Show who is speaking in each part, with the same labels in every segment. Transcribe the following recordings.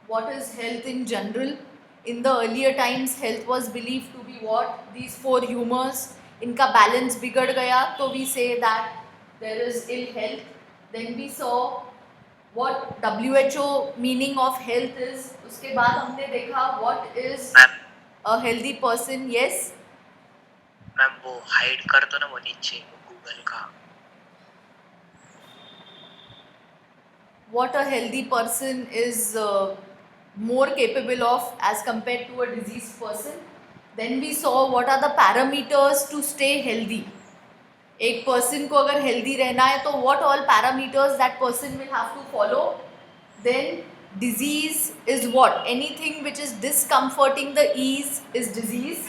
Speaker 1: what is health in general. In the earlier times, health was believed to be what? These four humors. इनका balance बिगड़ गया तो we say that there is ill health. Then we saw what WHO meaning of health is. उसके बाद हमने देखा what is
Speaker 2: ma'am
Speaker 1: a healthy person. Yes.
Speaker 2: Ma'am वो hide कर दो ना वो नीचे गूगल का.
Speaker 1: What a healthy person is more capable of as compared to a diseased person. Then we saw what are the parameters to stay healthy. एक person को अगर हेल्दी रहना है तो what all parameters that person will have to follow. Then disease is what? Anything which is discomforting the ease is disease.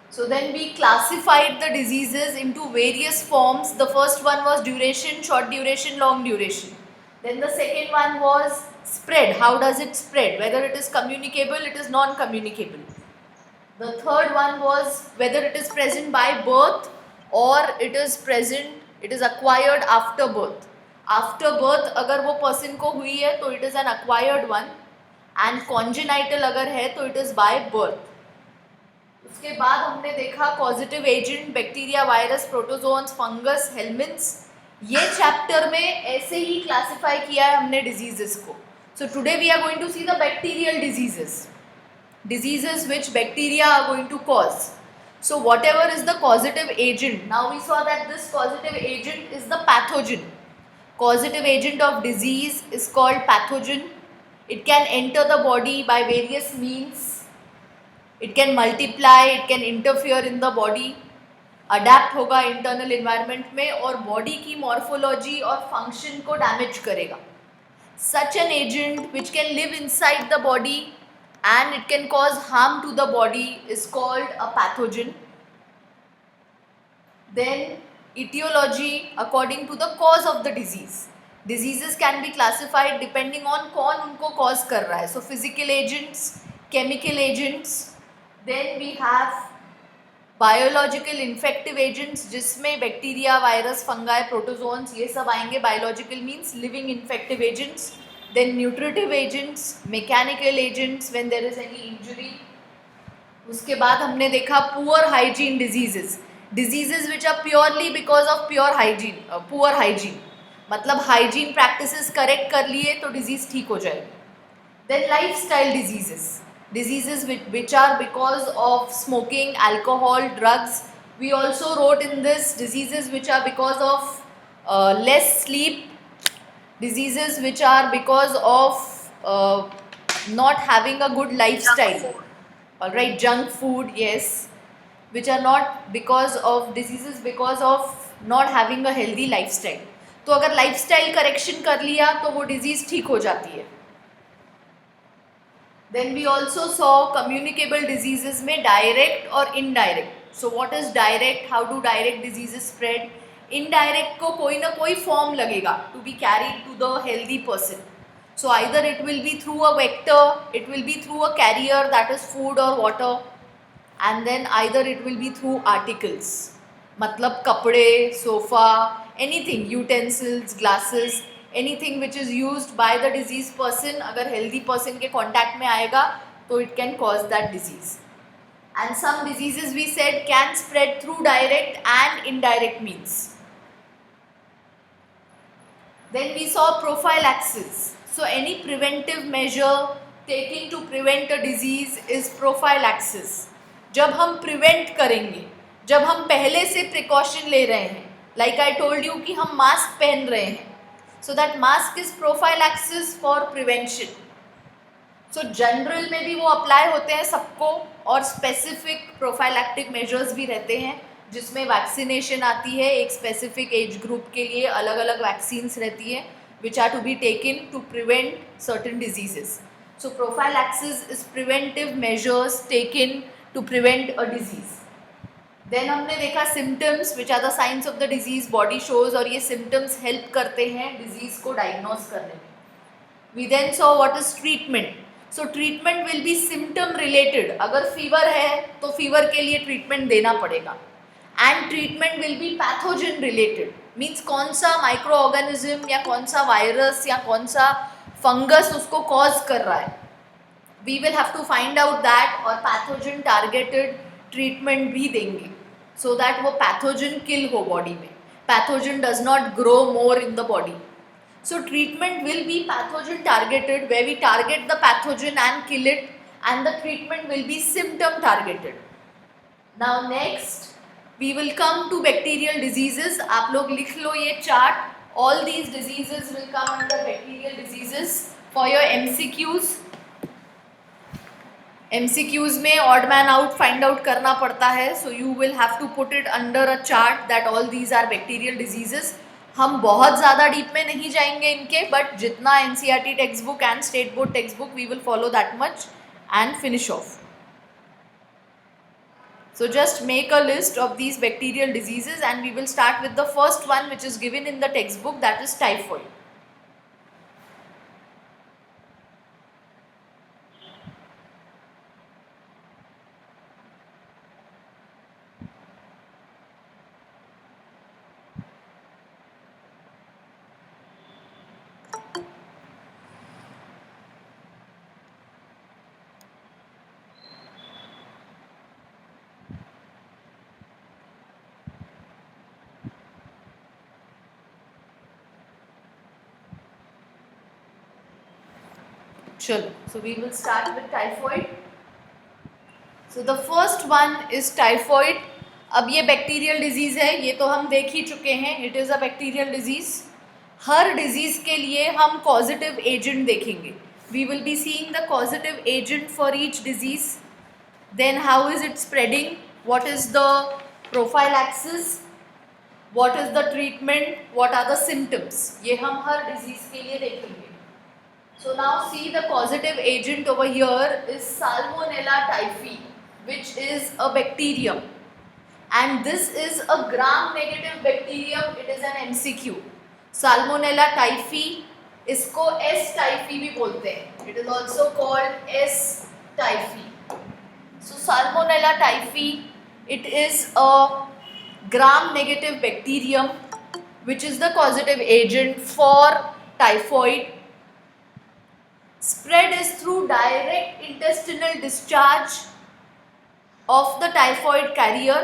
Speaker 1: So then we classified the diseases into various forms. The first one was duration, short duration, long duration. Then the second one was spread. How does it spread? Whether it is communicable, it is non-communicable. The third one was whether it is present by birth or it is present, it is acquired after birth. After birth अगर वो person को हुई है तो it is an acquired one, and congenital अगर है तो it is by birth. उसके बाद हमने देखा positive agent, bacteria, virus, protozoans, fungus, helminths. ये चैप्टर में ऐसे ही क्लासिफाई किया है हमने डिजीजेस को. So today we are going to see the bacterial diseases which bacteria are going to cause. So whatever is the causative agent, now we saw that this causative agent is the pathogen. Causative agent of disease is called pathogen. It can enter the body by various means. It can multiply, it can interfere in the body, adapt होगा internal environment में और body की morphology और function को damage करेगा. Such an agent which can live inside the body and it can cause harm to the body is called a pathogen. Then etiology according to the cause of the disease. Diseases can be classified depending on कौन उनको cause कर रहा है. So physical agents, chemical agents. Then we have biological infective agents जिसमें bacteria, virus, fungi, protozoans ये सब आएंगे. Biological means living infective agents. Then nutritive agents, mechanical agents when there is any injury. उसके बाद हमने देखा poor hygiene diseases which are purely because of poor hygiene. मतलब hygiene practices correct कर लिए तो डिजीज ठीक हो जाएगी. Then lifestyle diseases which are because of smoking, alcohol, drugs. We also wrote in this diseases which are because of less sleep, diseases which are because of not having a good lifestyle. All right, junk food, yes, which are not because of diseases because of not having a healthy lifestyle. तो अगर lifestyle correction कर लिया तो वो disease ठीक हो जाती है. Then we also saw communicable diseases में direct और indirect. So what is direct? How do direct diseases spread? Indirect को कोई ना कोई form लगेगा to be carried to the healthy person. So either it will be through a vector, it will be through a carrier, that is food or water, and then either it will be through articles. मतलब कपड़े, sofa, anything, utensils, glasses, anything which is used by the diseased person, अगर healthy person के contact में आएगा तो it can cause that disease. And some diseases we said can spread through direct and indirect means. Then we saw prophylaxis. So any preventive measure taken to prevent a disease is prophylaxis. जब हम prevent करेंगे, जब हम पहले से precaution ले रहे हैं, like I told you कि हम mask पहन रहे हैं, so that mask is prophylaxis for prevention. So general में भी वो apply होते हैं सबको और specific prophylactic measures भी रहते हैं जिसमें vaccination आती है. एक specific age group के लिए अलग अलग vaccines रहती है which are to be taken to prevent certain diseases. So prophylaxis is preventive measures taken to prevent a disease. देन हमने देखा symptoms which are the science of the disease, body shows, और ये सिम्टम्स हेल्प करते हैं disease को diagnose करने में. We then saw what is treatment. So treatment will be symptom related. अगर फीवर है तो फीवर के लिए ट्रीटमेंट देना पड़ेगा. And treatment will be pathogen related. Means कौन सा माइक्रो ऑर्गेनिज्म या कौन सा वायरस या कौन सा फंगस उसको कॉज कर रहा है, we will have to find out that और पैथोजन टारगेटेड ट्रीटमेंट भी देंगे सो दैट वो पैथोजन किल हो बॉडी में, pathogen does not grow more in the body. So treatment will be pathogen targeted, where we target the pathogen and kill it, and the treatment will be symptom targeted. Now next we will come to bacterial diseases. आप लोग लिख लो ये chart. All these diseases will come under bacterial diseases for your MCQs. MCQs में odd man out find out करना पड़ता है, so you will have to put it under a chart that all these are bacterial diseases. हम बहुत ज़्यादा deep में नहीं जाएंगे इनके, बट जितना NCERT text book and state board textbook we will follow that much and finish off. So just make a list of these bacterial diseases and we will start with the first one which is given in the textbook, that is typhoid. चलो, so we will start with typhoid. So the first one is typhoid. अब ये bacterial disease है, ये तो हम देख ही चुके हैं, it is a bacterial disease. हर डिजीज़ के लिए हम कॉजेटिव एजेंट देखेंगे. We will be seeing the causative agent for each disease, then how is it spreading, what is the prophylaxis, what is the treatment, what are the symptoms, ये हम हर disease के लिए देखेंगे. So now see, the causative agent over here is Salmonella typhi, which is a bacterium, and this is a gram-negative bacterium. It is an MCQ. Salmonella typhi, इसको S typhi भी बोलते हैं. It is also called S typhi. So Salmonella typhi, it is a gram-negative bacterium, which is the causative agent for typhoid. Spread is through direct intestinal discharge of the typhoid carrier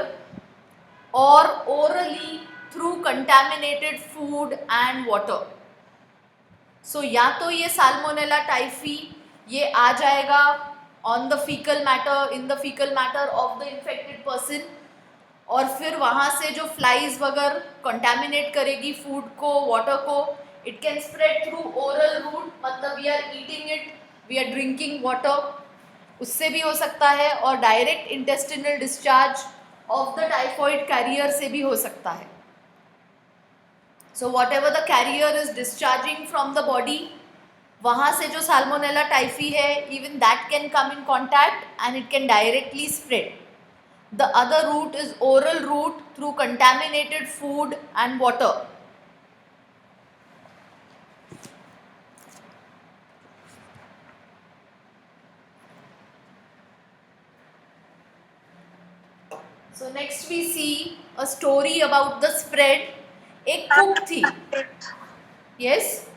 Speaker 1: or orally through contaminated food and water. So या तो ये Salmonella typhi ये आ जाएगा on the fecal matter, in the fecal matter of the infected person, और फिर वहाँ से जो flies वगैरह contaminate करेगी food को, water को, it can spread through oral route, मतलब we are eating it, we are drinking water, उससे भी हो सकता है, और direct intestinal discharge of the typhoid carrier से भी हो सकता है. So whatever the carrier is discharging from the body, वहाँ से जो Salmonella typhi है, even that can come in contact and it can directly spread. The other route is oral route through contaminated food and water. So next we see a story about the spread. एक cook थी. Yes?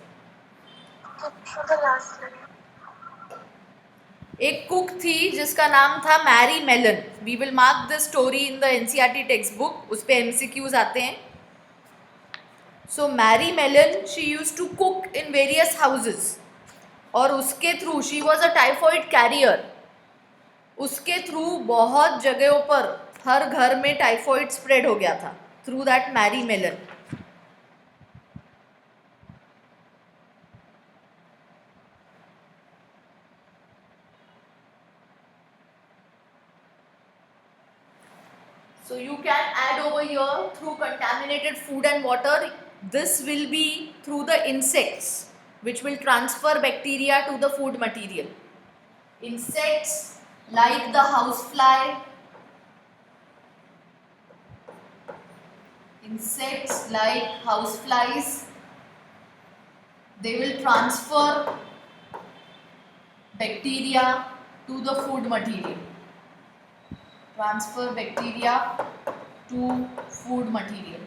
Speaker 1: एक cook थी जिसका नाम था Mary Mallon. We will mark the story in the NCERT text book, उस पे MCQs आते हैं. So Mary Mallon, she use to cook in various houses, और उसके through, she was a typhoid carrier, उसके थ्रू बहुत जगहों पर हर घर में टाइफॉइड स्प्रेड हो गया था through that Mary Mallon. So you can add over here through contaminated food and water. This will be through the insects, which will transfer bacteria to the food material. Insects like the housefly, they will transfer bacteria to the food material. Transfer bacteria to food material.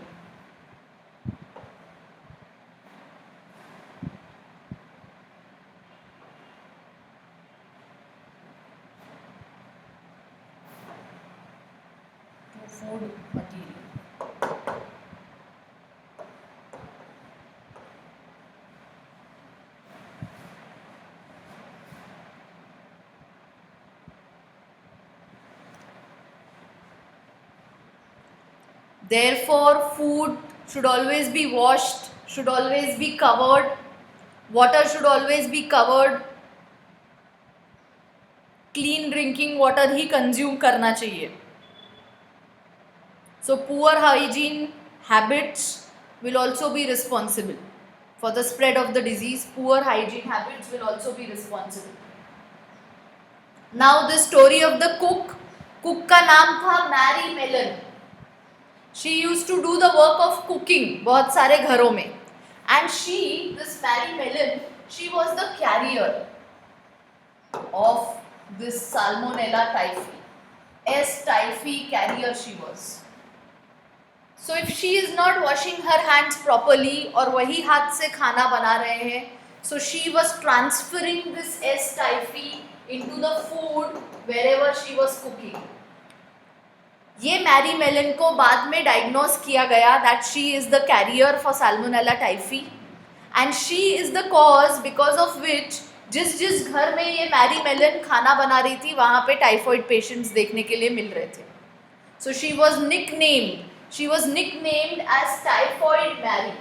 Speaker 1: food material. Therefore, food should always be washed, should always be covered, water should always be covered, clean drinking water he consume करना चाहिए. So poor hygiene habits will also be responsible for the spread of the disease. Poor hygiene habits will also be responsible. Now the story of the cook. Cook का नाम था Mary Mallon. She used to do the work of cooking बहुत सारे घरों में. And she, this Mary Mellon, she was the carrier of this Salmonella typhi. S. typhi carrier she was. So if she is not washing her hands properly और वही हाथ से खाना बना रहे हैं, so she was transferring this S. typhi into the food wherever she was cooking. ये Mary Mallon को बाद में डायग्नोज किया गया that she is the carrier for Salmonella typhi and she is the cause because of which जिस घर में ये मैरी मेलन खाना बना रही थी वहाँ पे टाइफॉइड पेशेंट्स देखने के लिए मिल रहे थे. So she was nicknamed as typhoid Mary.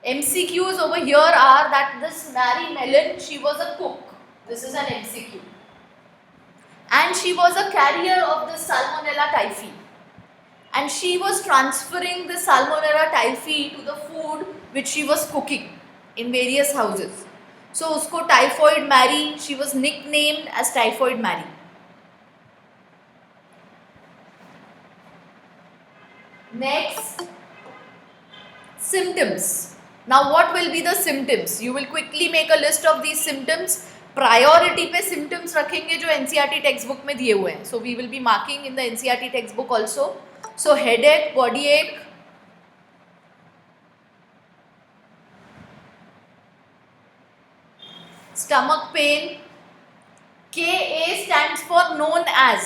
Speaker 1: MCQs over here are that this Mary Mellon, she was a cook. This is an MCQ. And she was a carrier of the Salmonella typhi. And she was transferring the Salmonella typhi to the food which she was cooking in various houses. So usko Typhoid Mary, she was nicknamed as Typhoid Mary. Next, symptoms. Now what will be the symptoms? You will quickly make a list of these symptoms. Priority पे symptoms रखेंगे जो NCERT text book में दिए हुए हैं. So we will be marking in the NCERT text book also. So headache, body ache, stomach pain. KA stands for known as.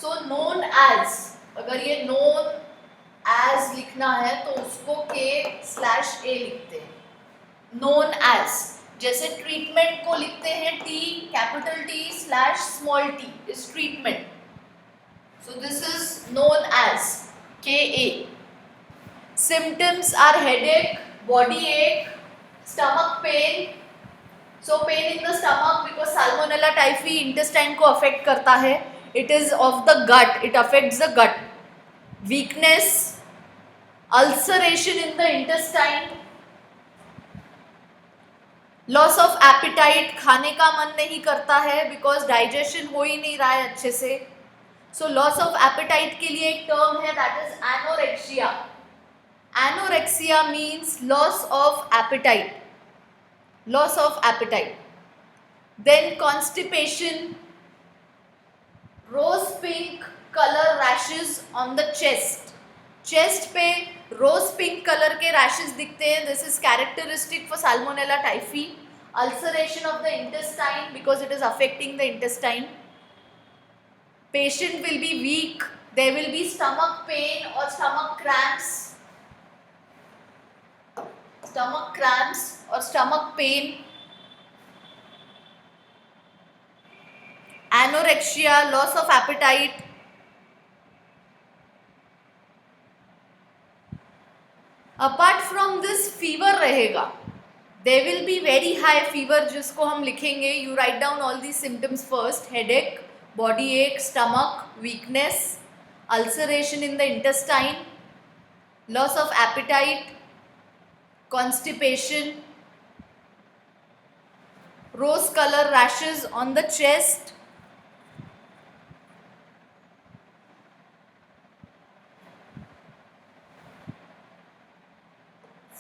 Speaker 1: So known as, अगर ये known as लिखना है तो उसको K/A लिखते हैं. नोन एज जैसे ट्रीटमेंट को लिखते हैं T, capital T/t is treatment. So this is known as KA. Symptoms are headache, body ache, stomach pain. So pain in the stomach because Salmonella typhi intestine को affect करता है. It is of the gut, it affects the gut. Weakness, ulceration in the intestine, loss of appetite, खाने का मन नहीं करता है because digestion हो ही नहीं रहा है अच्छे से. सो लॉस ऑफ एपिटाइट के लिए एक टर्म है that is anorexia. Anorexia means loss of appetite. Loss of appetite. Then constipation, rose pink colour rashes on the chest. Chest पे रोज पिंक कलर के रैशेज दिखते हैं. This is characteristic for Salmonella typhi. Ulceration of the intestine because it is affecting the intestine. Patient will be weak. There will be stomach pain और stomach cramps. Stomach cramps और stomach pain. Anorexia, loss of appetite. Apart from this fever रहेगा. There will be very high fever जिसको हम लिखेंगे. You write down all these symptoms first. Headache, body ache, stomach, weakness, ulceration in the intestine, loss of appetite, constipation, rose color rashes on the chest,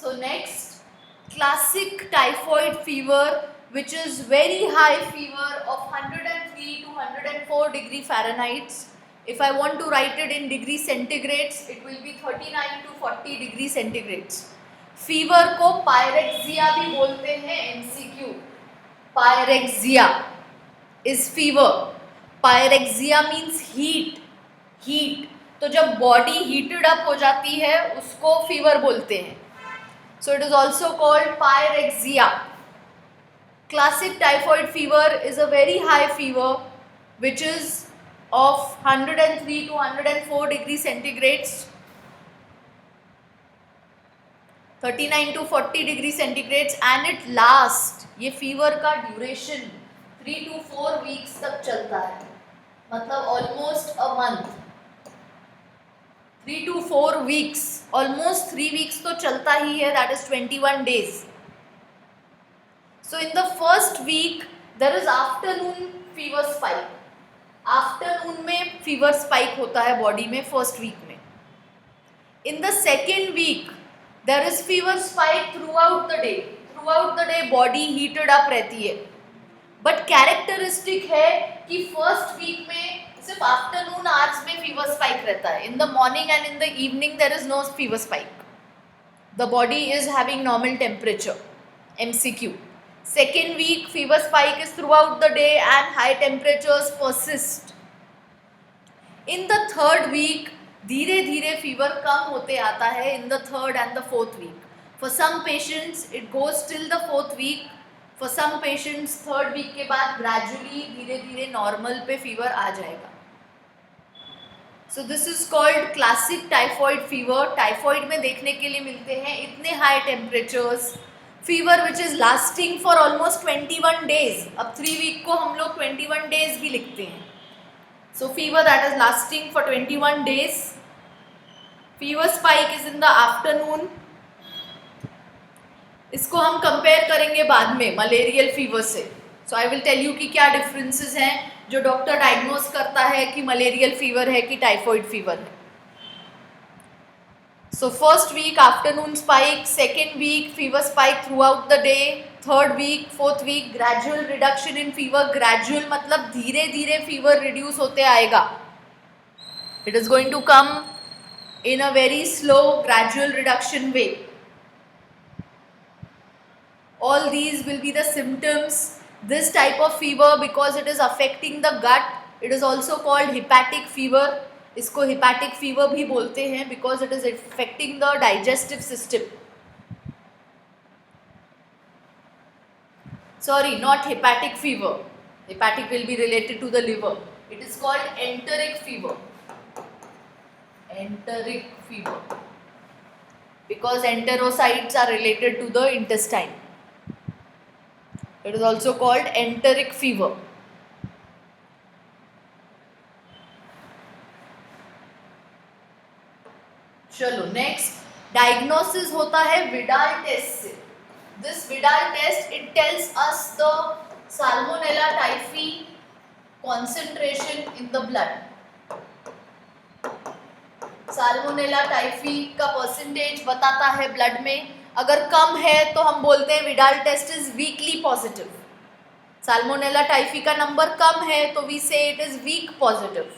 Speaker 1: so next, classic typhoid fever which is very high fever of 103 to 104 degree Fahrenheit. If I want to write it in degree centigrades, it will be 39 to 40 degree centigrades. Fever को pyrexia भी बोलते हैं. MCQ, pyrexia is fever. Pyrexia means heat. Heat तो जब body heated up हो जाती है उसको फीवर बोलते हैं. So it is also called pyrexia. Classic typhoid fever is a very high fever which is of 103 to 104 degrees centigrade, 39 to 40 degree centigrade, and it lasts. ये fever का duration 3 to 4 weeks तक चलता है, मतलब almost a month. 3 to 4 weeks, almost 3 weeks तो चलता ही है, that is 21 days. So in the first week there is afternoon fever spike. Afternoon में फीवर स्पाइक होता है बॉडी में फर्स्ट वीक में. In the second week there is fever spike throughout the day. Throughout the day body heated up रहती है, but characteristic है कि first week में सिर्फ आफ्टरनून आवर्स में फीवर स्पाइक रहता है. In the morning and in the evening there is no fever spike. The body is having normal temperature. MCQ. Second week fever spike is throughout the day and high temperatures persist. In the third week धीरे धीरे fever कम होते आता है in the third and the fourth week. For some patients it goes till the fourth week. For some patients third week के बाद gradually धीरे धीरे normal पे फीवर आ जाएगा. So this is called classic typhoid fever. Typhoid में देखने के लिए मिलते हैं इतने high temperatures, fever which is lasting for almost 21 days. अब 3 वीक को हम लोग 21 डेज भी लिखते हैं. सो fever that is lasting for 21 days. Fever spike is in the afternoon. इसको हम कंपेयर करेंगे बाद में मलेरियल फीवर से. सो आई विल टेल यू कि क्या डिफरेंसेस हैं जो डॉक्टर डायग्नोज करता है कि मलेरियल फीवर है कि टाइफॉइड फीवर है. So first week afternoon spike, second week fever spike throughout the day, third week, fourth week gradual reduction in fever. Gradual मतलब धीरे धीरे fever reduce होते आएगा. It is going to come in a very slow gradual reduction way. All these will be the symptoms. This type of fever, because it is affecting the gut, it is also called hepatic fever. इसको hepatic fever भी बोलते हैं because it is affecting the digestive system. Sorry, not hepatic fever. Hepatic will be related to the liver. It is called enteric fever. Enteric fever because enterocytes are related to the intestine. It is also called enteric fever. चलो next diagnosis होता है Widal test से. This Widal test it tells us the Salmonella typhi concentration in the blood. Salmonella typhi का percentage बताता है blood में. अगर कम है तो हम बोलते हैं Widal test is weekly positive. Salmonella typhi का नंबर कम है तो we say it is weak positive.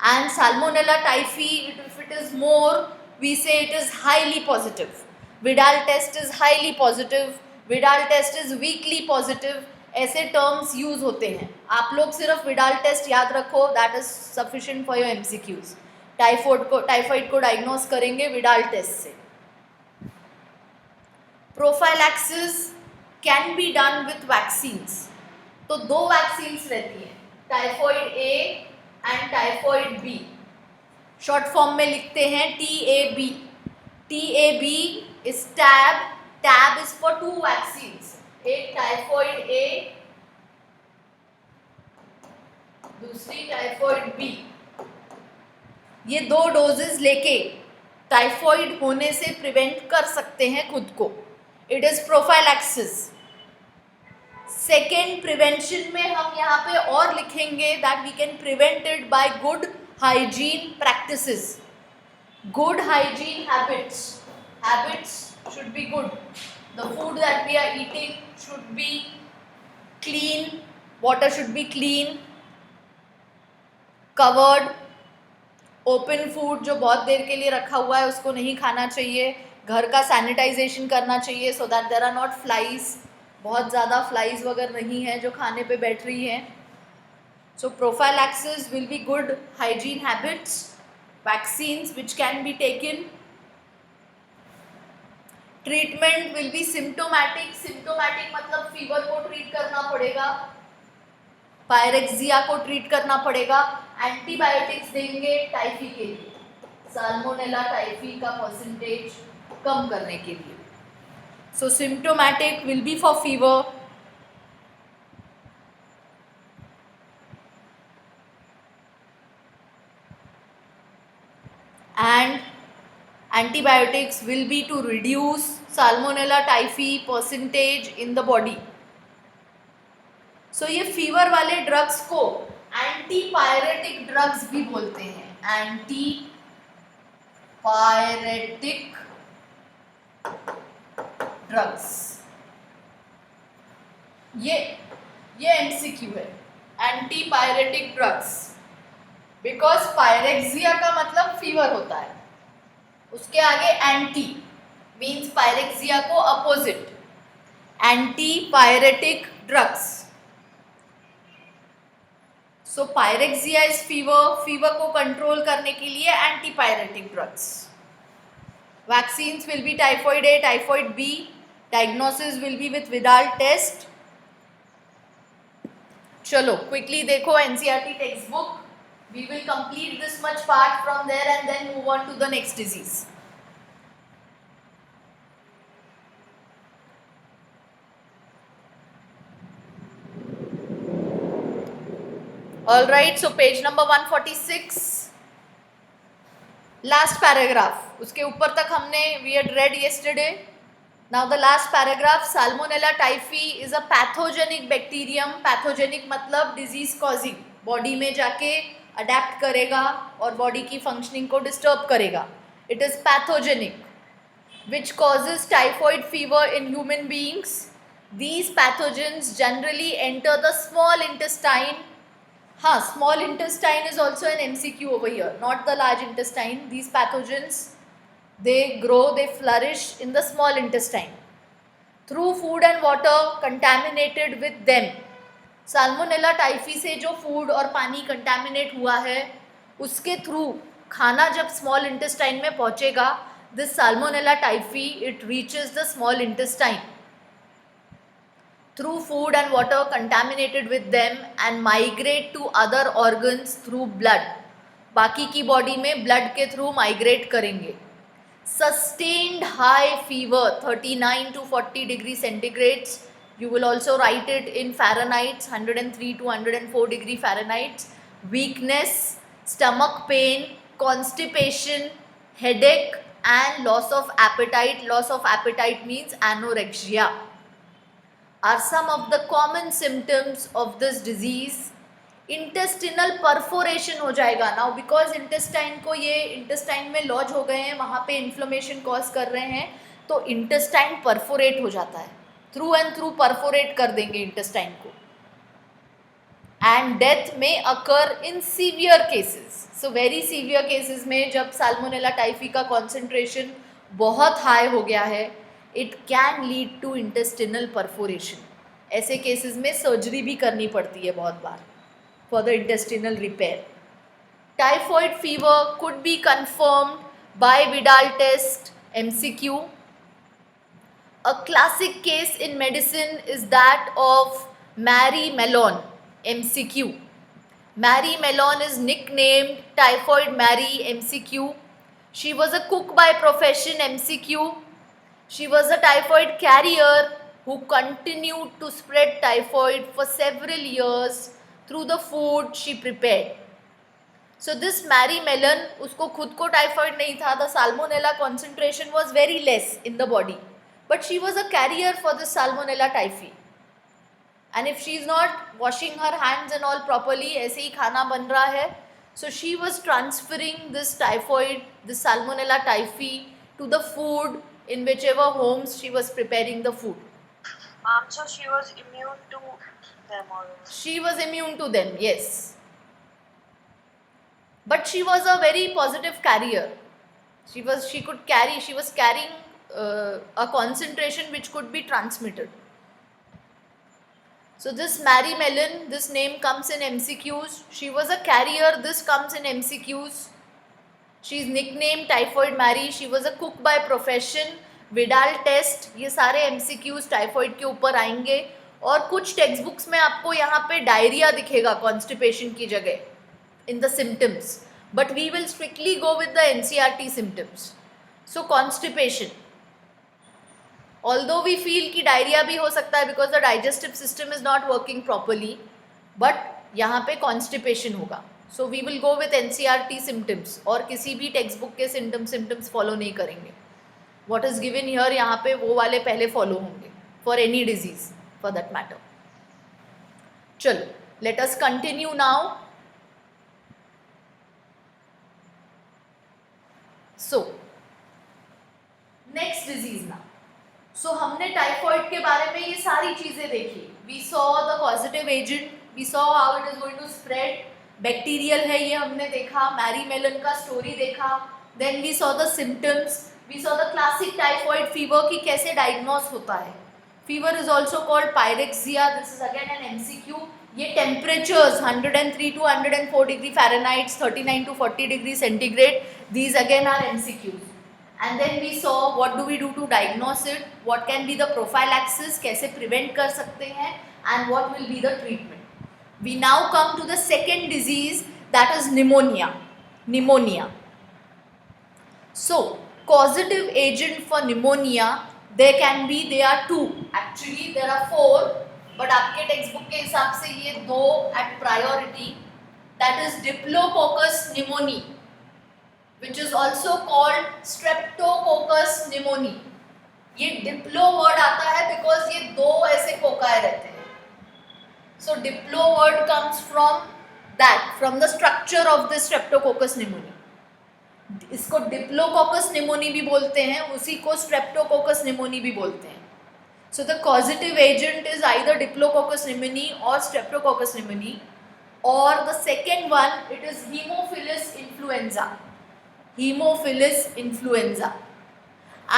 Speaker 1: And Salmonella typhi, if it is more, we say it is highly positive. Vidal test is highly positive. Vidal test is weakly positive. ऐसे terms use होते हैं. आप लोग सिर्फ Vidal test याद रखो, that is sufficient for your MCQs. Typhoid को diagnose करेंगे Vidal test से. Prophylaxis can be done with vaccines. तो 2 वैक्सीन्स रहती हैं, typhoid A and typhoid B. Short form में लिखते हैं TAB. TAB is tab. Tab is for 2 vaccines, एक टाइफॉइड A, दूसरी टाइफॉइड बी. ये 2 डोजेस लेके टाइफॉइड होने से प्रिवेंट कर सकते हैं खुद को. It is prophylaxis. Second prevention में हम यहाँ पे और लिखेंगे that we can prevent it by good hygiene practices. Good hygiene habits. Habits should be good. The food that we are eating should be clean. Water should be clean, covered. Open food जो बहुत देर के लिए रखा हुआ है उसको नहीं खाना चाहिए. घर का सैनिटाइजेशन करना चाहिए so that there are not flies. बहुत ज़्यादा फ्लाइज वगैरह नहीं है जो खाने पे बैठ रही हैं. So prophylaxis will be good hygiene habits. Vaccines which can be taken. Treatment will be symptomatic. Symptomatic मतलब फीवर को ट्रीट करना पड़ेगा, पायरेक्सिया को ट्रीट करना पड़ेगा. एंटीबायोटिक्स देंगे टाइफी के लिए, साल्मोनेला टाइफी का परसेंटेज कम करने के लिए. So symptomatic will be for fever. And antibiotics will be to reduce salmonella typhi percentage in the body. So ये फीवर वाले ड्रग्स को एंटीपायरेटिक ड्रग्स भी बोलते हैं. Antipyretic drugs. ये एमसीक्यू है, एंटीपायरेटिक ड्रग्स. बिकॉज पायरेक्सिया का मतलब फीवर होता है, उसके आगे एंटी मीन्स पायरेक्सिया को opposite. Antipyretic drugs. So pyrexia is fever. Fever को कंट्रोल करने के लिए antipyretic drugs. Vaccines will be typhoid A, typhoid B. Diagnosis will be with Widal test. चलो क्विकली देखो NCERT text book. We will complete this much part from there and then move on to the next disease. All right, so page number 146. Last paragraph. उसके ऊपर तक हमने we had read yesterday. Now the last paragraph. Salmonella typhi is a pathogenic bacterium. Pathogenic मतलब disease causing. Body में जाके adapt करेगा और body की फंक्शनिंग को डिस्टर्ब करेगा. It is pathogenic which causes typhoid fever in human beings. These pathogens generally enter the small intestine. हाँ, small intestine is also an MCQ over here, not the large intestine. These pathogens, they grow, they flourish in the small intestine through food and water contaminated with them. Salmonella typhi से जो food और पानी contaminate हुआ है उसके through खाना जब small intestine में पहुंचेगा, this Salmonella typhi it reaches the small intestine through food and water contaminated with them and migrate to other organs through blood. बाकी की बॉडी में ब्लड के थ्रू माइग्रेट करेंगे. Sustained high fever 39 to 40 degree centigrades. You will also write it in Fahrenheit, 103 to 104 degree Fahrenheit. Weakness, stomach pain, constipation, headache and loss of appetite. Loss of appetite means anorexia are some of the common symptoms of this disease. Intestinal perforation हो जाएगा. Now because intestine को ये intestine में lodge हो गए हैं, वहाँ पे inflammation cause कर रहे हैं, तो intestine perforate हो जाता है. थ्रू एंड थ्रू परफोरेट कर देंगे इंटेस्टाइन को. एंड डेथ में occur in severe cases. So very severe cases में जब साल्मोनेला टाइफी का कॉन्सेंट्रेशन बहुत हाई हो गया है, it can lead to intestinal perforation. ऐसे केसेस में सर्जरी भी करनी पड़ती है बहुत बार for the intestinal repair. Typhoid fever could be confirmed by Widal test MCQ. A classic case in medicine is that of Mary Mellon, MCQ. Mary Mellon is nicknamed Typhoid Mary, MCQ. She was a cook by profession, MCQ. She was a typhoid carrier who continued to spread typhoid for several years through the food she prepared. So this Mary Mellon, उसको खुद को typhoid नहीं था. The salmonella concentration was very less in the body. But she was a carrier for the salmonella typhi. And if she is not washing her hands and all properly, ऐसे ही खाना बन रहा है, so she was transferring this typhoid, this salmonella typhi to the food in whichever homes she was preparing the food.
Speaker 3: So she was immune to them all.
Speaker 1: She was immune to them, yes. But she was a very positive carrier. She was carrying a concentration which could be transmitted. So this Mary Mellon, this name comes in MCQs. She was a carrier, this comes in MCQs. She is nickname typhoid Mary, she was a cook by profession, Widal test, ये सारे MCQs typhoid के ऊपर आएंगे। और कुछ text books में आपको यहाँ पे डायरिया दिखेगा कॉन्स्टिपेशन की जगह in the symptoms, but we will strictly go with the NCERT symptoms. So constipation, although we feel कि डायरिया भी हो सकता है because the digestive system is not working properly, but यहाँ पे कॉन्स्टिपेशन होगा। So we will go with NCERT symptoms, और किसी भी टेक्स्ट बुक के सिम्टम्स फॉलो नहीं करेंगे। वॉट इज गिवन हियर, यहाँ पे वो वाले पहले फॉलो होंगे for any disease for that matter. चलो let us continue now. So next disease ना, सो हमने टाइफॉइड के बारे में ये सारी चीजें देखी। We saw the causative agent, we saw how it is going to spread, bacterial है ये हमने देखा, मैरी मेलन का स्टोरी देखा, then we saw the symptoms, we saw the classic typhoid fever की कैसे डायग्नोस होता है। Fever is also called pyrexia, this is again an MCQ। ये temperatures 103 to 104 degree Fahrenheit, 39 to 40 degree centigrade, these again are MCQs. And then we saw what do we do to diagnose it, what can be the prophylaxis, कैसे prevent कर सकते हैं, and what will be the treatment. We now come to the second disease, that is pneumonia. Pneumonia. So causative agent for pneumonia there are two, actually there are four, but आपके text book के हिसाब से ये दो at priority, that is Diplococcus pneumoniae, which is also called Streptococcus pneumoniae. ये diplo word आता है because ये दो ऐसे कोकाए रहते हैं। So diplo word comes from that, from the structure of the streptococcus pneumoniae. इसको डिप्लोकोकस निमोनी भी बोलते हैं, उसी को स्ट्रेप्टोकोकस निमोनी भी बोलते हैं। So the causative agent is either diplococcus pneumoniae और स्ट्रेप्टोकोकस निमोनी, और the second one it is Haemophilus influenza, Haemophilus influenza.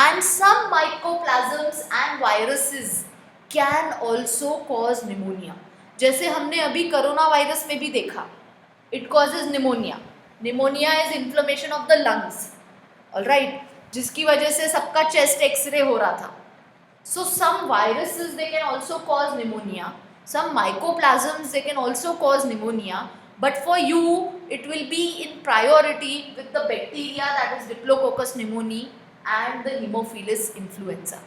Speaker 1: And some mycoplasms and viruses can also cause pneumonia. जैसे हमने अभी कोरोना वायरस में भी देखा, it causes pneumonia. Pneumonia is inflammation of the lungs, all right, जिसकी वजह से सबका chest X-ray हो रहा था. So some viruses they can also cause pneumonia. Some mycoplasms they can also cause pneumonia. But for you, it will be in priority with the bacteria, that is Diplococcus pneumoniae and the Haemophilus influenza.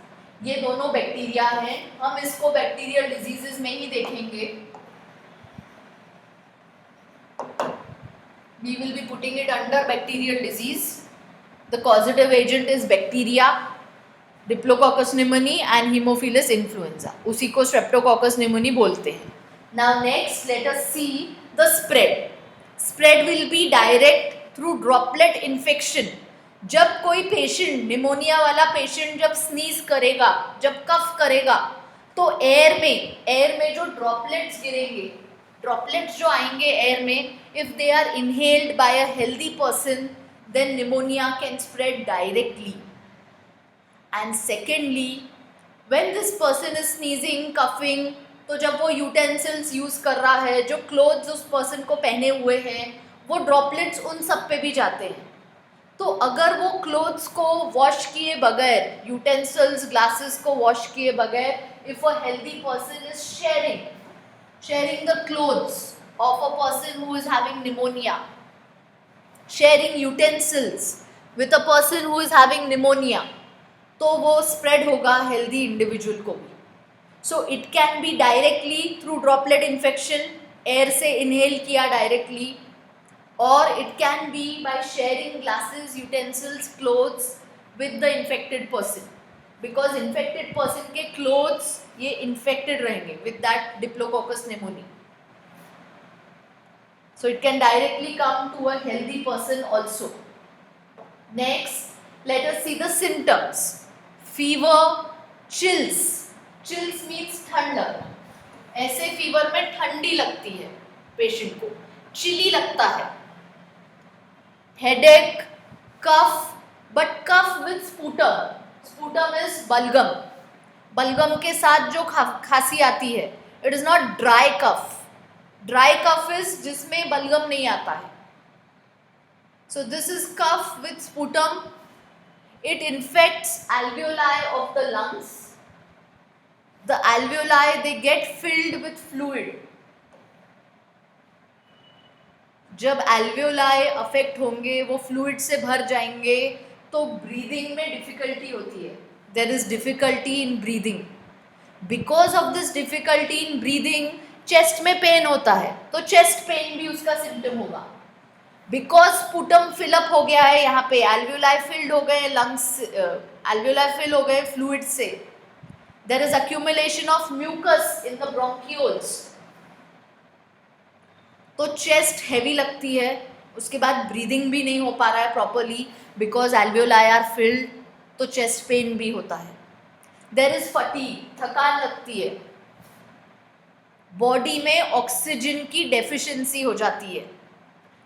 Speaker 1: ये दोनों bacteria हैं, हम इसको bacterial diseases में ही देखेंगे। We will be putting it under bacterial disease. The causative agent is bacteria, Diplococcus pneumoniae and Haemophilus influenza. उसी को Streptococcus pneumoniae बोलते हैं। Now next, let us see the spread. Spread will be direct through droplet infection. जब कोई patient, pneumonia वाला patient जब sneeze करेगा, जब कफ करेगा, तो एयर में जो ड्रॉपलेट्स गिरेंगे, ड्रॉपलेट्स जो आएंगे एयर में, if they are inhaled by a healthy person, then pneumonia can spread directly. And secondly, when this person is sneezing, coughing, तो जब वो यूटेंसिल्स यूज़ कर रहा है, जो क्लोथ्स उस पर्सन को पहने हुए हैं, वो ड्रॉपलेट्स उन सब पे भी जाते हैं. तो अगर वो क्लोथ्स को वॉश किए बगैर, यूटेंसिल्स, ग्लासेस को वॉश किए बगैर, if a healthy person is sharing the clothes of a person who is having pneumonia, sharing utensils with a person who is having pneumonia, तो वो स्प्रेड होगा हेल्दी इंडिविजुअल को भी. So it can be directly through droplet infection, air से inhale किया directly, और it can be bye sharing glasses, utensils, clothes with the infected person, because infected person के clothes ये इन्फेक्टेड रहेंगे with that diplococcus pneumonia. So it can directly come to a healthy person also. Next, let us see the symptoms. Fever, chills. Chills means ठंडक. ऐसे fever में ठंडी लगती है patient को, चिली लगता है. Headache, cough, but cough with sputum. Sputum is बलगम. बलगम के साथ जो खांसी आती है, it is not dry cough. Dry cough is जिसमें बलगम नहीं आता है. So this is cough with sputum. It infects alveoli of the lungs. The alveoli, they get filled with fluid. जब alveoli affect होंगे, वो fluid से भर जाएंगे, तो breathing में difficulty होती है. There is difficulty in breathing. Because of this difficulty in breathing, chest में pain होता है, तो chest pain भी उसका symptom होगा. Because sputum fill up हो गया है यहाँ पे, alveoli filled हो गए, lungs alveoli fill हो गए fluid से. There is accumulation of mucus in the bronchioles. तो chest heavy लगती है, उसके बाद breathing भी नहीं हो पा रहा है properly because alveoli are filled, तो chest pain भी होता है. There is fatigue, थकान लगती है. बॉडी में ऑक्सीजन की डेफिशिएंसी हो जाती है.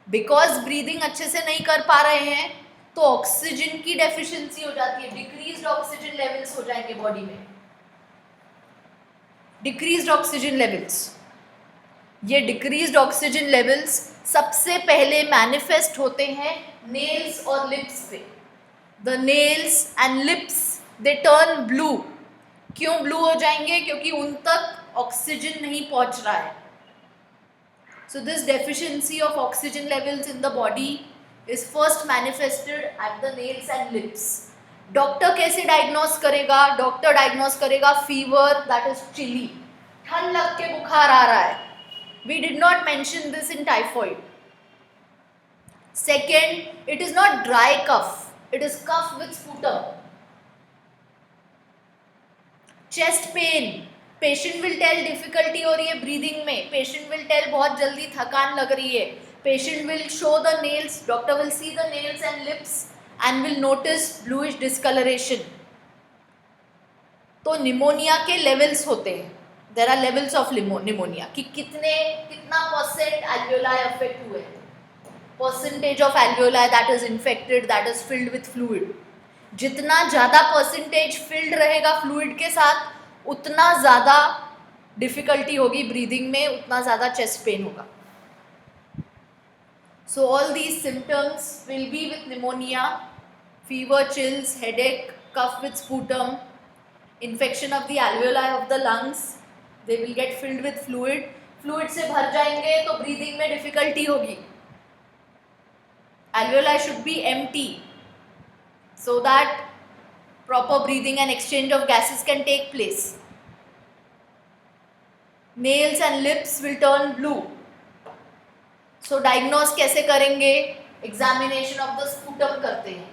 Speaker 1: बिकॉज ब्रीदिंग अच्छे से नहीं कर पा रहे हैं, तो ऑक्सीजन की डेफिशिएंसी हो जाती है. डिक्रीज्ड ऑक्सीजन लेवल्स हो जाएंगे बॉडी में. डिक्रीज्ड ऑक्सीजन लेवल्स, ये डिक्रीज्ड ऑक्सीजन लेवल्स सबसे पहले मैनिफेस्ट होते हैं नेल्स और लिप्स पे. The nails and lips they turn blue. क्यों ब्लू हो जाएंगे? क्योंकि उन तक ऑक्सीजन नहीं पहुंच रहा है. So this deficiency of oxygen levels in the body is first manifested at the nails and lips. Doctor कैसे डायग्नोस करेगा? डॉक्टर डायग्नोस करेगा फीवर, दैट इज चिली, ठंड लग के बुखार आ रहा है. We did not mention this in typhoid. Second, it is not dry cough, it is cough with sputum. Chest pain, patient will tell difficulty हो रही है ब्रीदिंग में. पेशेंट विल टेल बहुत जल्दी थकान लग रही है. Patient will show the nails, doctor will see the nails and lips and will notice bluish discolouration. तो निमोनिया के लेवल्स होते हैं. There are levels of pneumonia कि कितना परसेंट एल्वियोलाई अफेक्ट हुए. Percentage of alveoli that is infected, that is filled with fluid. जितना ज़्यादा percentage field रहेगा फ्लूइड के साथ, उतना ज़्यादा डिफ़िकल्टी होगी ब्रीदिंग में, उतना ज़्यादा चेस्ट पेन होगा. So all these symptoms will be with pneumonia, fever, chills, headache, cough with sputum, infection of the alveoli of the lungs, they will get filled with fluid. Fluid से भर जाएंगे तो breathing में difficulty होगी. Alveoli should be empty so that proper breathing and exchange of gases can take place. Nails and lips will turn blue. So diagnose कैसे करेंगे? Examination of the sputum करते हैं.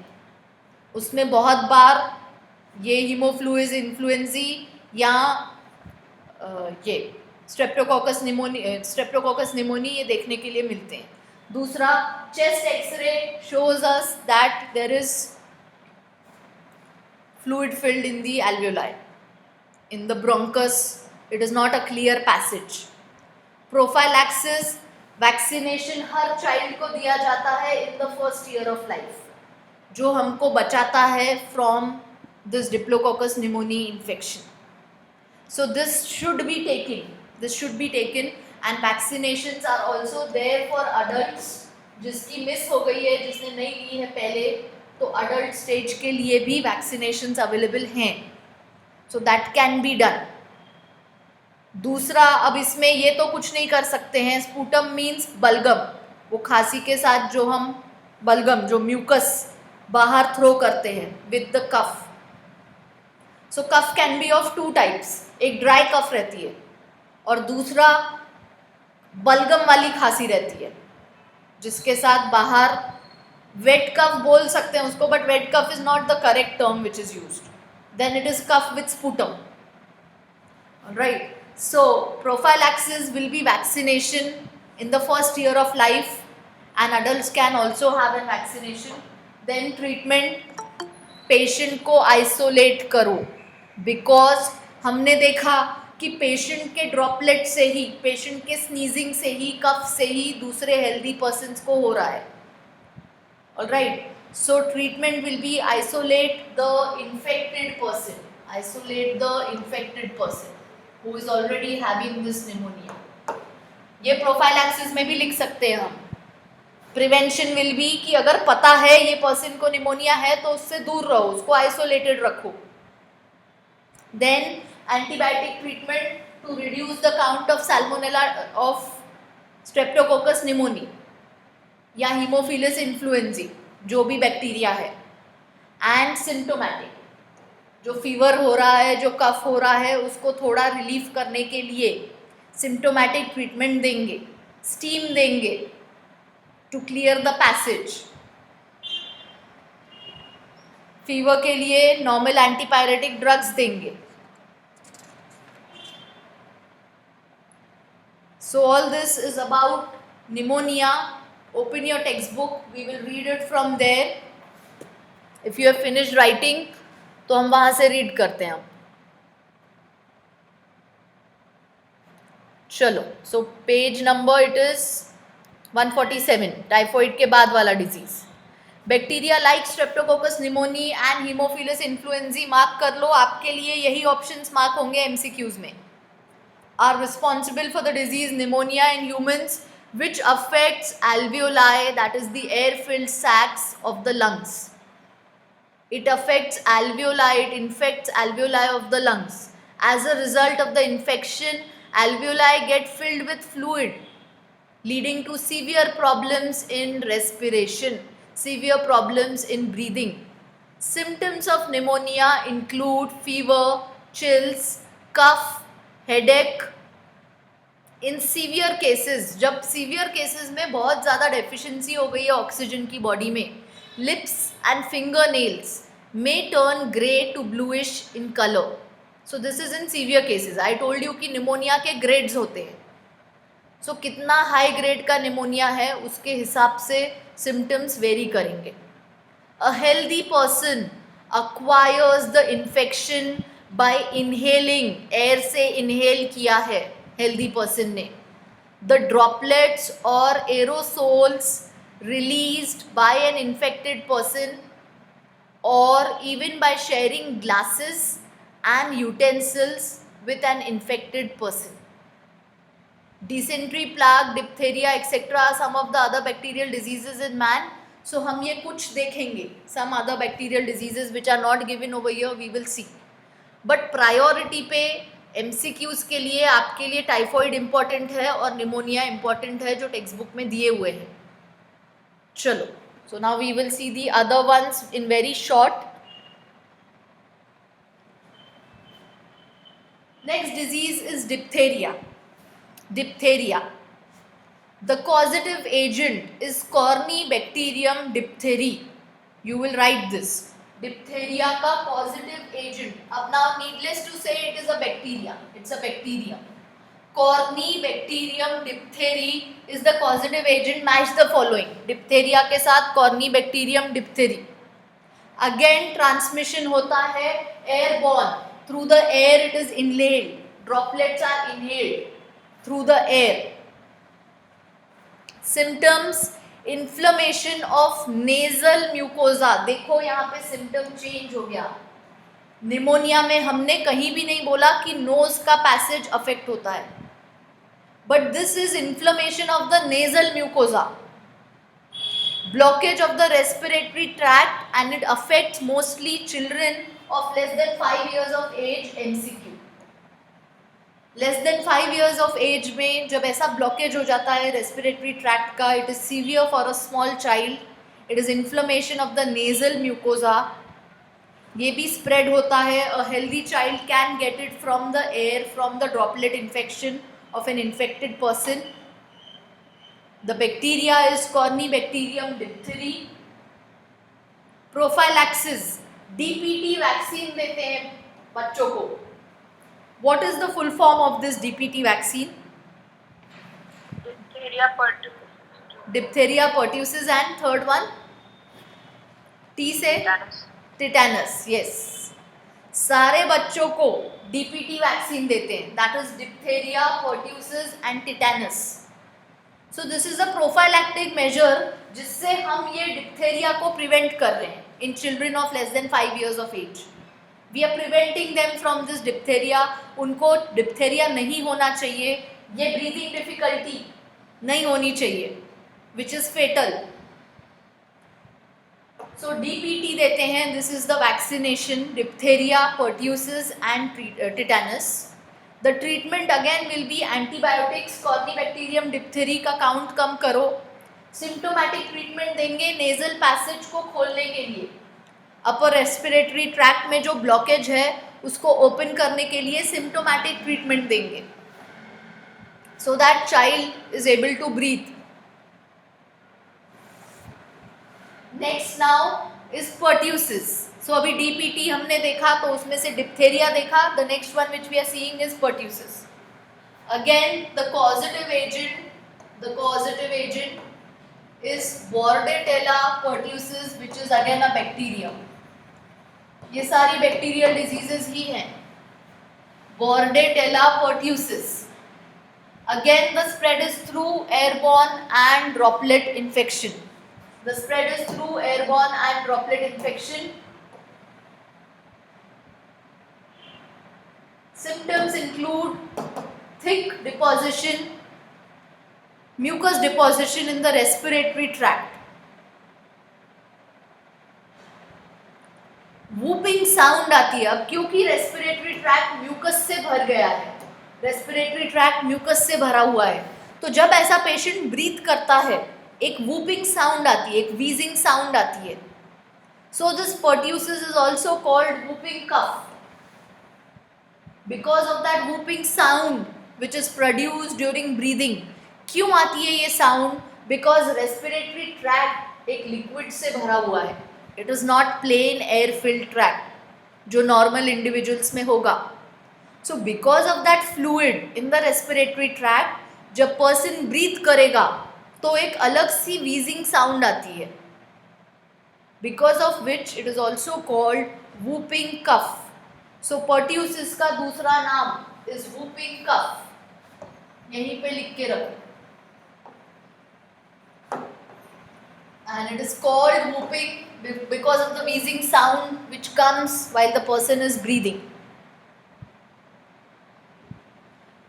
Speaker 1: उसमें बहुत बार ये हीमोफ्लूइड इन्फ्लुएंजी या ये स्ट्रेप्टोकोकस निमोनी ये देखने के लिए मिलते हैं. दूसरा, chest x-ray shows us that there is fluid filled in the alveoli. In the bronchus, it is not a clear passage. Prophylaxis, vaccination her child को दिया जाता है in the first year of life, जो हमको बचाता है from this Diplococcus pneumoniae infection. So this should be taken and vaccinations are also there for adults. जिसकी miss हो गई है, जिसने नहीं ली है पहले, तो अडल्ट स्टेज के लिए भी वैक्सीनेशंस अवेलेबल हैं. So that can be done. दूसरा, अब इसमें ये तो कुछ नहीं कर सकते हैं. स्पूटम मीन्स बलगम, वो खांसी के साथ जो हम बलगम, जो म्यूकस बाहर थ्रो करते हैं with the cough. So cough can be of 2 types. एक ड्राई कफ रहती है और दूसरा बलगम वाली खांसी रहती है, जिसके साथ बाहर वेट कफ बोल सकते हैं उसको, but wet cough is not the correct term which is used. Then it is cough with sputum. Right. So prophylaxis will be vaccination in the first year of life and adults can also have a vaccination. Then treatment, patient को isolate करो, because हमने देखा कि patient के droplet से ही, patient के sneezing से ही, कफ से ही दूसरे हेल्दी पर्सन्स को हो रहा है. Alright, so treatment will be isolate the infected person who is already having this pneumonia. ये prophylaxis में भी लिख सकते हैं हम. प्रिवेंशन विल बी कि अगर पता है ये पर्सन को निमोनिया है तो उससे दूर रहो, उसको आइसोलेटेड रखो. Then antibiotic treatment to reduce the count of salmonella of streptococcus pneumoniae या हीमोफिलस इन्फ्लुएंजी, जो भी बैक्टीरिया है. एंड सिम्टोमेटिक, जो फीवर हो रहा है, जो कफ हो रहा है, उसको थोड़ा रिलीफ करने के लिए सिम्टोमेटिक ट्रीटमेंट देंगे, स्टीम देंगे to clear the passage. Fever के लिए नॉर्मल एंटीपायरेटिक ड्रग्स देंगे. So all this is about pneumonia. Open your textbook, we will read it from there. If you have finished writing, तो हम वहाँ से read करते हैं. चलो, so page number it is 147, typhoid के बाद वाला disease. Bacteria like Streptococcus pneumoniae and Haemophilus influenzae. Mark कर लो, आपके लिए यही ऑप्शंस मार्क होंगे एमसीक्यूज में. Are responsible for the disease pneumonia in humans, which affects alveoli, that is the air-filled sacs of the lungs. It affects alveoli, it infects alveoli of the lungs. As a result of the infection, alveoli get filled with fluid, leading to severe problems in respiration, severe problems in breathing. Symptoms of pneumonia include fever, chills, cough, headache. In severe cases, जब severe cases में बहुत ज़्यादा deficiency हो गई है oxygen की body में, lips and finger nails may turn grey to bluish in colour. So this is in severe cases. I told you कि निमोनिया के ग्रेड्स होते हैं. सो कितना हाई ग्रेड का निमोनिया है उसके हिसाब से सिम्टम्स वेरी करेंगे. A healthy person acquires the infection by inhaling. Air से इनहेल किया है हेल्दी पर्सन ने. द ड्रॉपलेट्स और aerosols released by an infected person और even by sharing glasses and utensils with an infected person. Dysentery, plague, diphtheria etcetera some of the other bacterial diseases in man. So हम ये कुछ देखेंगे, some other bacterial diseases which are not given over here, we will C. But priority पे MCQs के लिए आपके लिए typhoid important है और निमोनिया इम्पॉर्टेंट है जो टेक्स्ट बुक में दिए हुए हैं. चलो, so now we will see the other ones in very short. Next disease is diphtheria. Diphtheria, the causative agent is corynebacterium diphtheriae. You will write this. Diphtheria का positive agent. अब now needless to say it is a bacteria, it's a bacteria. Corynebacterium diphtheriae is the positive agent. Match the following. Diphtheria के साथ corynebacterium diphtheriae. Again transmission होता है airborne. Through the air it is inhaled. Droplets are inhaled through the air. Symptoms, inflammation of nasal mucosa. देखो यहाँ पे symptom change हो गया. Pneumonia में हमने कहीं भी नहीं बोला कि नोज का पैसेज अफेक्ट होता है, but this is inflammation of the nasal mucosa. Blockage of the respiratory tract and it affects mostly children of less than 5 years of age. MCQ. Less than 5 years of age में जब ऐसा blockage हो जाता है respiratory tract का, it is severe for a small child. It is inflammation of the nasal mucosa. ये भी spread होता है. A healthy child can get it from the air, from the droplet infection of an infected person. The bacteria is corynebacterium diphtheriae. Prophylaxis, DPT vaccine देते हैं बच्चों को. What is the full form of this DPT vaccine?
Speaker 3: Diphtheria pertussis.
Speaker 1: Diphtheria pertussis and third one? T से?
Speaker 3: Tetanus.
Speaker 1: Tetanus, yes. सारे बच्चों को DPT vaccine देते हैं. That is diphtheria, pertussis and tetanus. So this is a prophylactic measure जिससे हम ये diphtheria को prevent कर रहे हैं in children of less than 5 years of age. We are preventing them from this diphtheria. उनको diphtheria नहीं होना चाहिए. ये breathing difficulty नहीं होनी चाहिए. which is fatal. So DPT देते हैं, this is the vaccination, diphtheria, pertussis and tetanus. The treatment again will be antibiotics, corynebacterium diphtheria का काउंट कम करो. सिम्टोमेटिक ट्रीटमेंट देंगे नेजल पैसेज को खोलने के लिए. अपर रेस्पिरेटरी ट्रैक्ट में जो ब्लॉकेज है उसको ओपन करने के लिए सिम्टोमेटिक ट्रीटमेंट देंगे, so that child is able to breathe. Next now is pertussis. So अभी डीपीटी हमने देखा तो उसमें से डिप्थेरिया देखा. The next one which we are seeing is pertussis. Again the causative agent is Bordetella pertussis, which is again a bacterium. ये सारी bacterial diseases ही हैं. Bordetella pertussis. Again the spread is through airborne and droplet infection. The spread is through airborne and droplet infection. Symptoms include thick deposition, mucus deposition in the respiratory tract. Whooping sound आती है. अब क्योंकि respiratory tract mucus से भर गया है, respiratory tract mucus से भरा हुआ है, तो जब ऐसा पेशेंट ब्रीथ करता है एक वूपिंग साउंड आती है, एक वीजिंग साउंड आती है. So this pertussis is also called whooping cough because of that whooping sound which is produced during breathing. क्यों आती है ये साउंड? बिकॉज रेस्पिरेटरी ट्रैक्ट एक लिक्विड से भरा हुआ है. It is not plain air filled tract जो नॉर्मल इंडिविजुअल्स में होगा. So because of that fluid in the respiratory tract जब पर्सन ब्रीथ करेगा तो एक अलग सी वीजिंग साउंड आती है, because of which it is also called whooping cough. So pertussis का दूसरा नाम इज वूपिंग कफ. यहीं पे लिख के रखो. And it is called whooping because of the wheezing sound which comes while the person is breathing.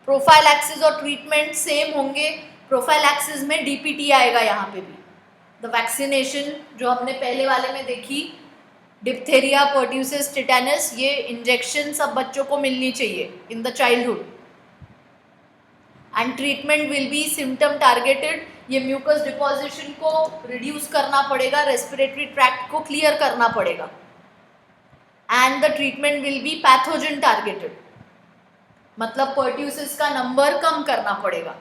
Speaker 1: Prophylaxis और treatment same होंगे. Prophylaxis में DPT आएगा यहाँ पे भी. The vaccination जो हमने पहले वाले में देखी, diphtheria, pertussis, tetanus, ये इंजेक्शन सब बच्चों को मिलनी चाहिए in the childhood. And treatment will be symptom targeted. ये म्यूकस डिपोजिशन को रिड्यूस करना पड़ेगा, रेस्पिरेटरी ट्रैक्ट को क्लियर करना पड़ेगा. And the treatment will be pathogen targeted, मतलब पर्ट्यूसिस का नंबर कम करना पड़ेगा.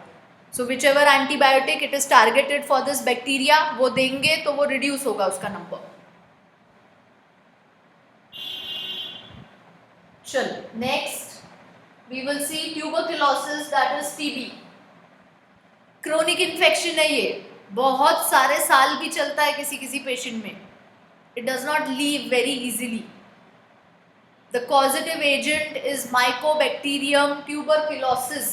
Speaker 1: So whichever antibiotic it is targeted for this bacteria वो देंगे तो वो रिड्यूस होगा उसका नंबर. चलो next we will see tuberculosis, that is TB. Chronic infection है ये, बहुत सारे साल भी चलता है किसी किसी पेशेंट में. It does not leave very easily. The causative agent is Mycobacterium tuberculosis.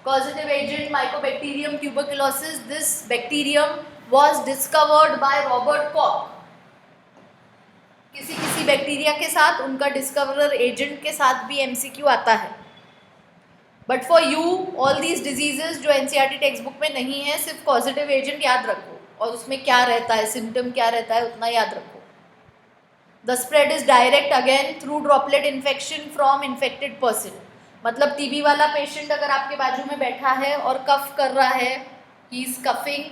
Speaker 1: Causative agent Mycobacterium tuberculosis. This bacterium was discovered by Robert Koch. किसी किसी बैक्टीरिया के साथ उनका डिस्कवरर एजेंट के साथ भी एमसीक्यू आता है. But for you all these diseases जो एनसीईआरटी टेक्स्ट बुक में नहीं है, सिर्फ पॉजिटिव एजेंट याद रखो और उसमें क्या रहता है, सिम्टम क्या रहता है उतना याद रखो. The spread is direct again through droplet infection from infected person. मतलब टीबी वाला पेशेंट अगर आपके बाजू में बैठा है और कफ कर रहा है, he is coughing,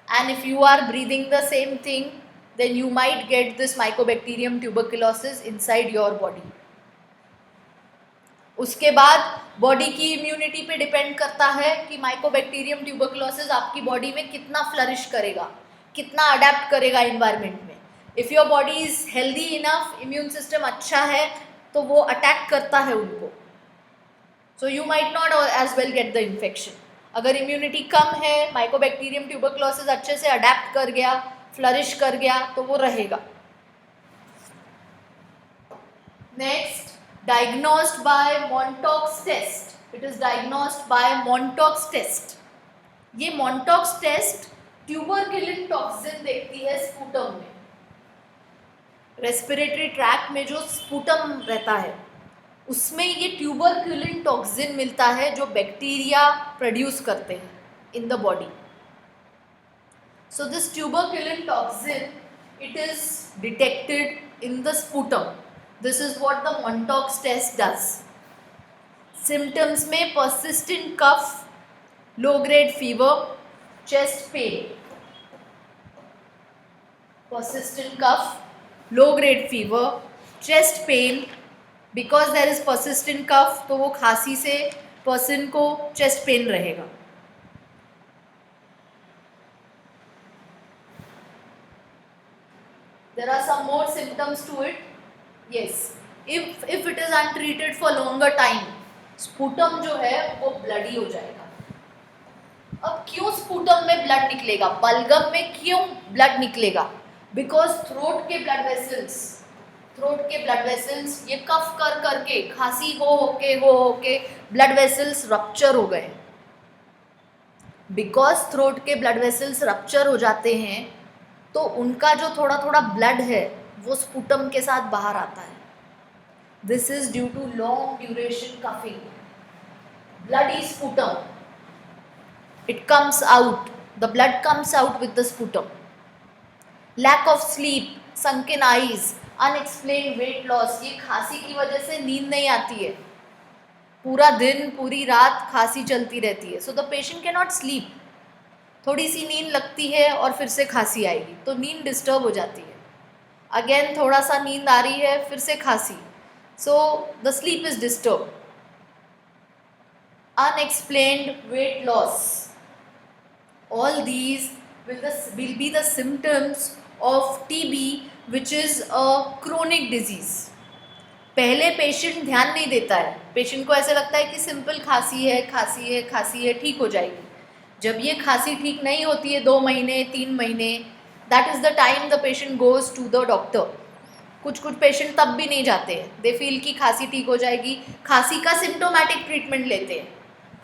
Speaker 1: and if you are breathing the same thing then you might get this Mycobacterium tuberculosis inside your body. उसके बाद बॉडी की इम्यूनिटी पे डिपेंड करता है कि Mycobacterium tuberculosis आपकी बॉडी में कितना फ्लरिश करेगा, कितना अडेप्ट करेगा इन्वायरमेंट में. If your body is healthy enough, immune system अच्छा है तो वो अटैक करता है उनको. So you might not as well get the infection. अगर इम्यूनिटी कम है, Mycobacterium tuberculosis अच्छे से अडेप्ट कर गया, फ्लरिश कर गया तो वो रहेगा. Next, diagnosed by Mantoux test. It is diagnosed by Mantoux test. ये मॉन्टॉक्स टेस्ट ट्यूबरकुलिन टॉक्सिन देखती है स्पूटम में. रेस्पिरेटरी ट्रैक्ट में जो स्पूटम रहता है उसमें ये ट्यूबरकुलिन टॉक्सिन मिलता है जो बैक्टीरिया प्रोड्यूस करते हैं इन the body. So this tuberculin toxin, it is detected in the sputum. This is what the Montauk's test does. Symptoms में persistent cough, low grade fever, chest pain. Persistent cough, low grade fever, chest pain. Because there is persistent cough, तो वो खांसी से person को chest pain रहेगा. There are some more symptoms to it. Yes, if it is untreated for longer time, sputum जो है वो bloody हो जाएगा. अब क्यों स्पूटम में ब्लड निकलेगा, बलगम में क्यों ब्लड निकलेगा? बिकॉज थ्रोट के ब्लड वेसल्स ये कफ कर करके, खांसी हो के ब्लड वेसल्स रप्चर हो गए. बिकॉज थ्रोट के ब्लड वेसल्स रप्चर हो जाते हैं तो उनका जो थोड़ा थोड़ा ब्लड है वो स्पूटम के साथ बाहर आता है. This is due to long duration coughing. Bloody sputum, it comes out, the blood comes out with the sputum. Lack of sleep, sunken eyes, unexplained weight loss. ये खांसी की वजह से नींद नहीं आती है, पूरा दिन पूरी रात खांसी चलती रहती है. So the patient can not sleep. थोड़ी सी नींद लगती है और फिर से खांसी आएगी तो नींद डिस्टर्ब हो जाती है. अगेन थोड़ा सा नींद आ रही है, फिर से खांसी. So the sleep is disturb. Unexplained weight loss. All these will be the symptoms of TB, which is a chronic disease. पहले पेशेंट ध्यान नहीं देता है, पेशेंट को ऐसा लगता है कि सिंपल खांसी है ठीक हो जाएगी. जब ये खांसी ठीक नहीं होती है 2 महीने 3 महीने, that is the time the patient goes to the doctor. कुछ पेशेंट तब भी नहीं जाते हैं. दे फील कि खांसी ठीक हो जाएगी, खांसी का सिम्टोमेटिक ट्रीटमेंट लेते हैं.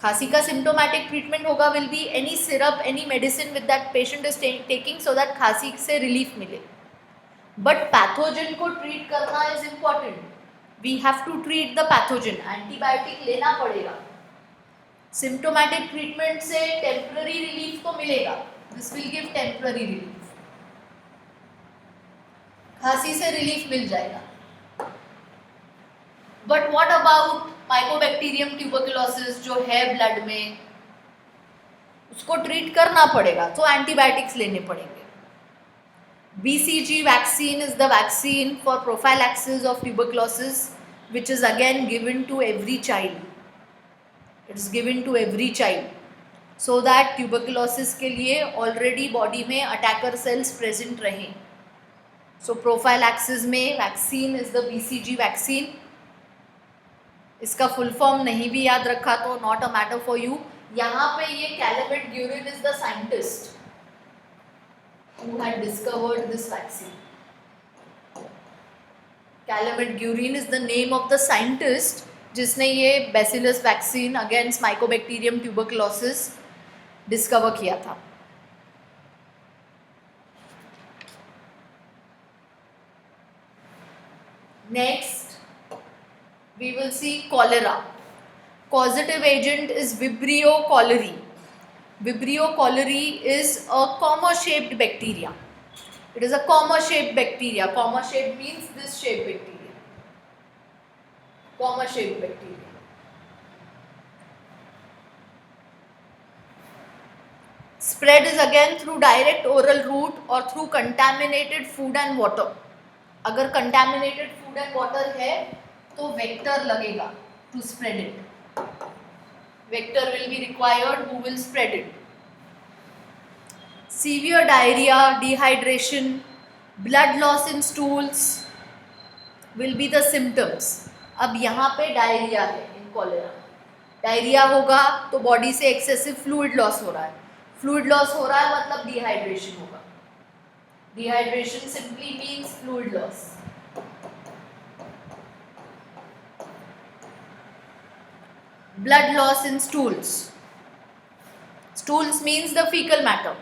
Speaker 1: खांसी का सिम्टोमेटिक ट्रीटमेंट होगा will be any syrup, any medicine with that patient is taking so that खांसी से रिलीफ मिले. बट पैथोजन को ट्रीट करना is important. We have to treat the pathogen. Antibiotic लेना पड़ेगा. सिम्टोमेटिक ट्रीटमेंट से टेम्पररी रिलीफ तो मिलेगा, this will give temporary relief. खांसी से रिलीफ मिल जाएगा. But what about mycobacterium tuberculosis जो है ब्लड में, उसको ट्रीट करना पड़ेगा तो एंटीबायोटिक्स लेने पड़ेंगे. BCG vaccine is the vaccine for prophylaxis of tuberculosis which is again given to every child. It is given to every child so that tuberculosis के लिए ऑलरेडी बॉडी में अटैकर सेल्स प्रेजेंट रहें. So prophylaxis में vaccine is the BCG vaccine. इसका full form नहीं भी याद रखा तो not a matter for you. यहाँ पे ये Calmette Guerin is the scientist who had discovered this vaccine. Calumet Guerin is the name of the scientist जिसने ये Bacillus vaccine against Mycobacterium tuberculosis discover किया था. Next we will see cholera. Causative agent is Vibrio cholerae. Vibrio cholerae is a comma-shaped bacteria. It is a comma-shaped bacteria. Comma-shaped means this shaped bacteria. Comma-shaped bacteria. Spread is again through direct oral route or through contaminated food and water. अगर contaminated food and water है तो vector लगेगा to spread it. Vector will be required who will spread it. Severe diarrhea, dehydration, blood loss in stools will be the symptoms. अब यहाँ पे diarrhoea है इन cholera. Diarrhoea होगा तो बॉडी से एक्सेसिव फ्लूइड लॉस हो रहा है. फ्लूइड लॉस हो रहा है मतलब डिहाइड्रेशन होगा. Dehydration simply means fluid loss. Blood loss in stools. Stools means the fecal matter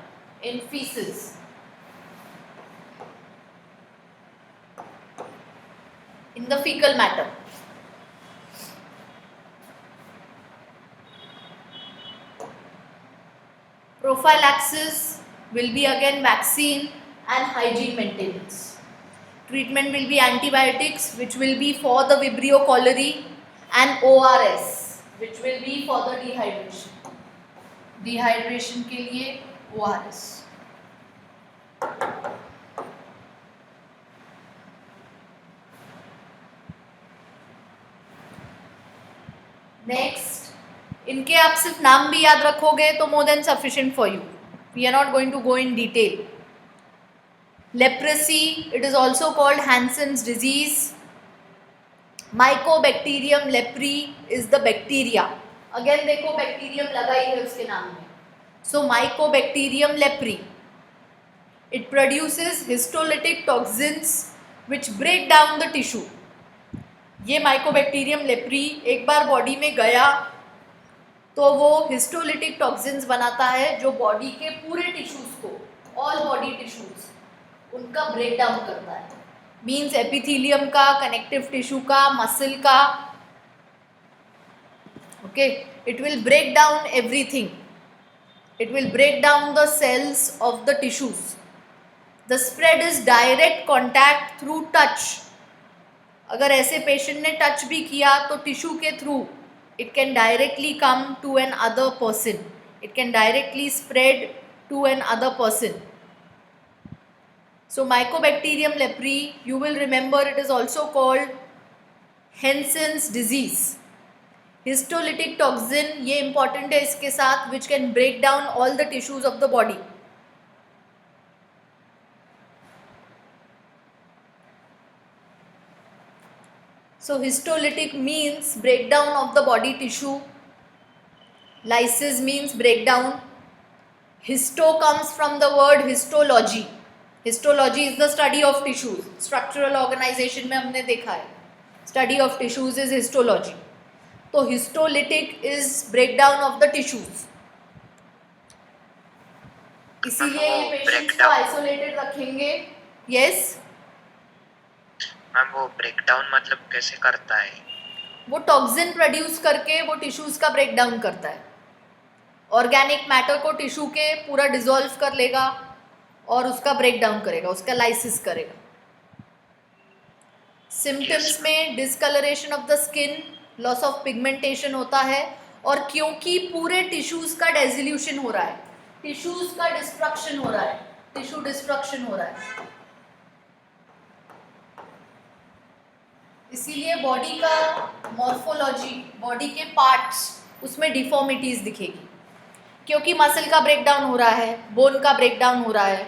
Speaker 1: in feces. In the fecal matter. Prophylaxis will be again vaccine and hygiene maintenance. Treatment will be antibiotics, which will be for the Vibrio cholerae, and ORS, which will be for the dehydration. Dehydration के लिए ORS. Next, इनके आप सिर्फ नाम भी याद रखोगे तो more than sufficient for you. We are not going to go in detail. Leprosy, it is also called Hansen's disease. Mycobacterium leprae is the bacteria. Again देखो बैक्टीरियम लगा ही है उसके नाम में. So mycobacterium leprae, it produces histolytic toxins which break down the tissue. ये Mycobacterium leprae एक बार body में गया तो वो हिस्टोलिटिक टॉक्सिन्स बनाता है जो बॉडी के पूरे टिश्यूज को, ऑल बॉडी टिश्यूज, उनका ब्रेक डाउन करता है. मीन्स एपिथेलियम का, कनेक्टिव टिश्यू का, मसल का. Okay, it will break down everything. It will break down the cells of the tissues. The spread is direct contact through touch. अगर ऐसे patient ने touch भी किया तो टिश्यू के through it can directly come to another person. It can directly spread to another person. So mycobacterium leprae, you will remember, it is also called Hansen's disease. Histolytic toxin, ये important है इसके साथ, which can break down all the tissues of the body. So histolytic means breakdown of the body tissue. Lysis means breakdown. Histo comes from the word histology. Histology is the study of tissues. Structural organization में हमने देखा है. Study of tissues is histology. तो histolytic is breakdown of the tissues. इसीलिए ये patients को isolated रखेंगे. Yes.
Speaker 2: Ma'am वो ब्रेकडाउन मतलब कैसे करता है?
Speaker 1: वो टॉक्सिन प्रोड्यूस करके वो टिश्यूज का ब्रेकडाउन करता है. ऑर्गेनिक मैटर को टिश्यू के पूरा डिसॉल्व कर लेगा और उसका ब्रेकडाउन करेगा, उसका लाइसिस करेगा. सिम्टम्स में discolouration of the skin, loss of pigmentation होता है. और क्योंकि पूरे टिश्यूज का डेसिल्यूशन हो रहा है, टिश्यूज का डिस्ट्रक्शन हो रहा है, टिश्यू डिस्ट्रक्शन हो रहा है, इसीलिए बॉडी का मॉर्फोलॉजी, बॉडी के पार्ट्स, उसमें डिफॉर्मिटीज दिखेगी. क्योंकि मसल का ब्रेकडाउन हो रहा है, बोन का ब्रेकडाउन हो रहा है,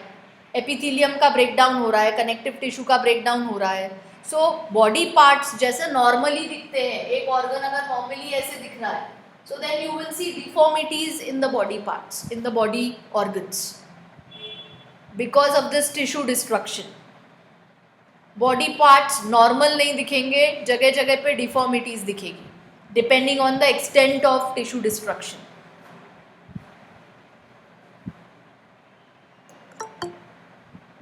Speaker 1: एपिथेलियम का ब्रेकडाउन हो रहा है, कनेक्टिव टिश्यू का ब्रेकडाउन हो रहा है. सो बॉडी पार्ट्स जैसे नॉर्मली दिखते हैं, एक ऑर्गन अगर नॉर्मली ऐसे दिख रहा है, so then you will see deformities in the body parts, in the body organs, because of this tissue destruction. Body parts normal नहीं दिखेंगे, जगह जगह पे डिफॉर्मिटीज दिखेगी, depending on the extent of tissue destruction.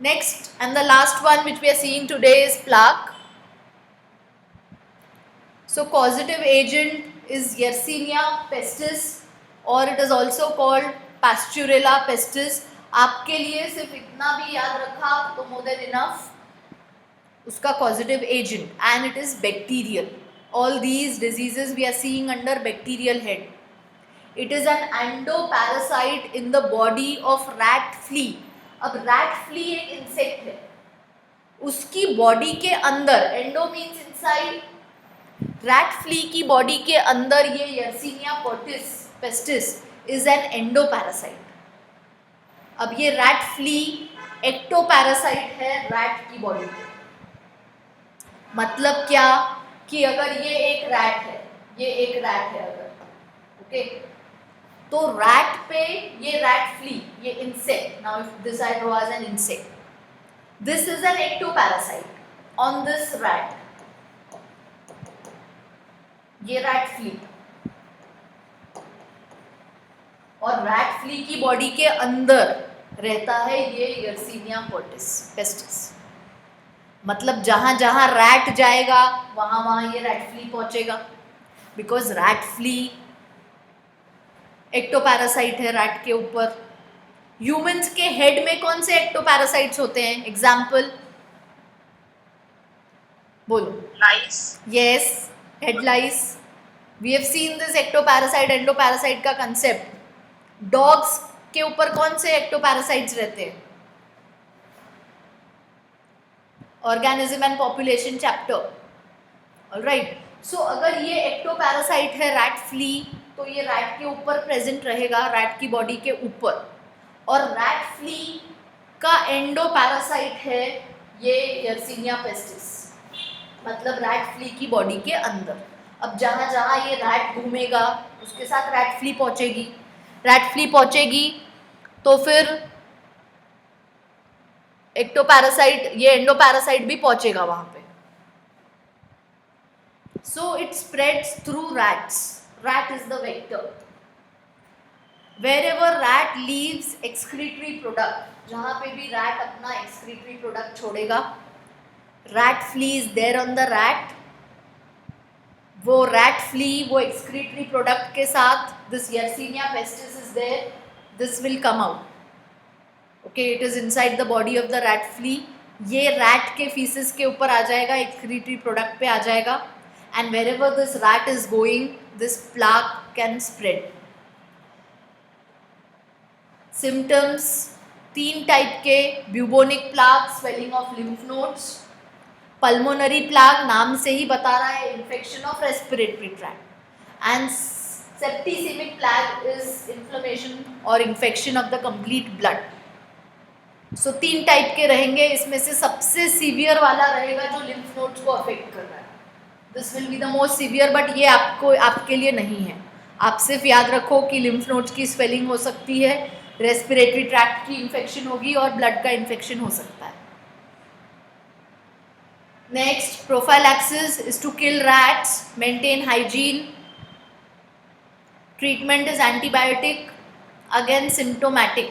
Speaker 1: Next and the last one which we are seeing today is plaque. So causative agent is Yersinia pestis or it is also called Pasteurella pestis. आपके लिए सिर्फ इतना भी याद रखा तो more than enough. उसका causative agent and it is bacterial. All these diseases we are seeing under bacterial head. It is an endoparasite in the body of rat flea. अब रैट फ्ली एक इंसेक्ट है, उसकी body के अंदर, endo means inside, rat flea की body के अंदर ये yersinia pestis is an endoparasite. अब ये रैट फ्ली एक्टोपैरासाइट है रैट की बॉडी में. मतलब क्या कि अगर ये एक रैट है, ये एक रैट है अगर, ओके, तो रैट पे ये रैट फ्ली, ये insect, now if this I draw as an insect, this is an ectoparasite on this rat, ये रैट फ्ली, और रैट फ्ली की बॉडी के अंदर रहता है ये यर्सीनिया पेस्टिस. मतलब जहां जहां रैट जाएगा वहां वहां ये रैट फ्ली पहुंचेगा, बिकॉज रैट फ्ली एक्टोपैरासाइट है रैट के ऊपर. ह्यूमंस के हेड में कौन से एक्टोपैरासाइट्स होते हैं? एग्जाम्पल बोलो.
Speaker 3: Lice.
Speaker 1: Yes, head lice. We have seen this ectoparasite endoparasite का concept. Dogs के ऊपर कौन से ectoparasites रहते हैं? Organism and population chapter. All right. So अगर ये ectoparasite है rat flea, तो ये rat के ऊपर present रहेगा, rat की body के ऊपर. और rat flea का endoparasite है ये Yersinia pestis, मतलब रैट फ्ली की बॉडी के अंदर. अब जहाँ जहाँ ये रैट घूमेगा उसके साथ रैट फ्ली पहुँचेगी. रैट फ्ली पहुँचेगी तो फिर एक्टोपैरासाइट, ये एंडोपैरासाइट भी पहुँचेगा वहाँ पे. So it spreads through rats. Rat is the vector. Wherever rat leaves excretory product, जहाँ पे भी रैट अपना एक्सक्रीटरी प्रोडक्ट छोड़ेगा, rat flea is there on the rat. वो rat flea वो excretory product के साथ this Yersinia pestis is there, this will come out. Okay, it is inside the body of the rat flea. ये rat के feces के ऊपर आ जाएगा, excretory product पे आ जाएगा, and wherever this rat is going, this plaque can spread. Symptoms 3 type के: bubonic plaque, swelling of lymph nodes. Pulmonary plague नाम से ही बता रहा है infection of respiratory tract. And septicemic plague is inflammation और infection of the complete blood. So 3 type के रहेंगे. इसमें से सबसे सीवियर वाला रहेगा जो लिम्फ नोड्स को अफेक्ट कर रहा है. This will be the most severe, but ये आपके लिए नहीं है. आप सिर्फ याद रखो कि लिम्फ नोड्स की स्वेलिंग हो सकती है, रेस्पिरेटरी ट्रैक्ट की इन्फेक्शन होगी और ब्लड का इन्फेक्शन हो सकता है. Next, prophylaxis is to kill rats, maintain hygiene. Treatment is antibiotic. Again, symptomatic.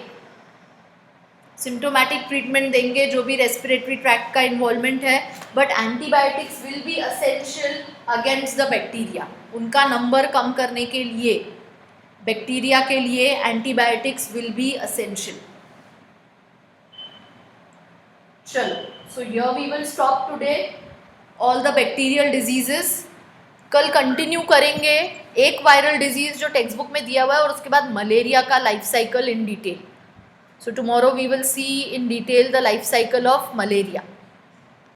Speaker 1: Symptomatic treatment देंगे जो भी respiratory tract का involvement है, but antibiotics will be essential against the bacteria. उनका नंबर कम करने के लिए, बैक्टीरिया के लिए antibiotics will be essential. चलो, so here we will stop today. All the bacterial diseases. कल कंटिन्यू करेंगे एक वायरल डिजीज जो टेक्स्ट बुक में दिया हुआ है और उसके बाद मलेरिया का life cycle in detail. So tomorrow we will see in detail the life cycle of malaria.